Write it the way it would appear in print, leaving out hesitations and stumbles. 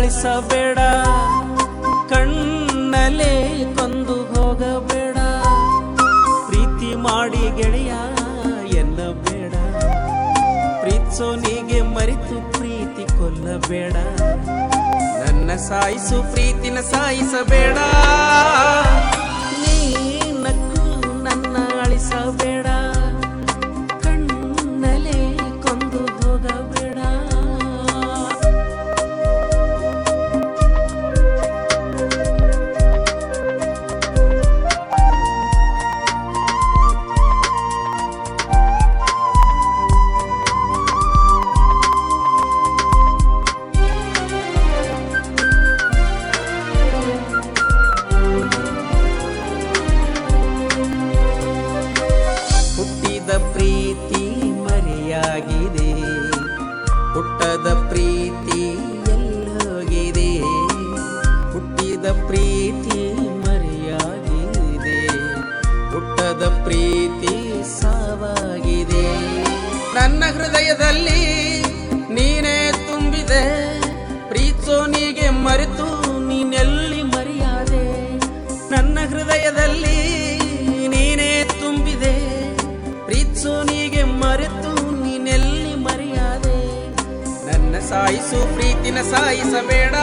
ಅಳಿಸಬೇಡ, ಕಣ್ಣಲ್ಲೇ ಕೊಂದು ಹೋಗಬೇಡ. ಪ್ರೀತಿ ಮಾಡಿ ಗೆಳೆಯ ಎನ್ನಬೇಡ, ಪ್ರೀತಿಸೋನಿಗೆ ಮರೆತು ಪ್ರೀತಿ ಕೊಲ್ಲಬೇಡ. ನನ್ನ ಸಾಯಿಸು ಪ್ರೀತಿನ ಸಾಯಿಸಬೇಡ, ನೀನಕ್ಕೂ ನನ್ನ ಅಳಿಸಬೇಡ, ಕಣ್ಣಲ್ಲೇ ಕೊಂದು ಹೋಗಬೇಡ. ಪ್ರೀತಿ ಮರೆಯಾಗಿದೆ, ಹುಟ್ಟದ ಪ್ರೀತಿ ಎಲ್ಲೋಗಿದೆ. ಹುಟ್ಟಿದ ಪ್ರೀತಿ ಮರೆಯಾಗಿದೆ, ಹುಟ್ಟದ ಪ್ರೀತಿ ಸಾವಾಗಿದೆ. ನನ್ನ ಹೃದಯದಲ್ಲಿ ನೀನೇ ತುಂಬಿದೆ, ಪ್ರೀತಿಸೋನಿಗೆ ಮರೆತು ನೀನೆಲ್ಲಿ ಮರೆಯಾದೆ. ನನ್ನ ಹೃದಯದಲ್ಲಿ ನೀನೇ ತುಂಬಿದೆ, ಪ್ರೀತಿಸೋನಿಗೆ ಮರೆತು ನೀನೆಲ್ಲಿ ಮರೆಯಾದೆ. ನನ್ನ ಸಾಯಿಸು ಪ್ರೀತಿನ ಸಾಯಿಸಬೇಡ.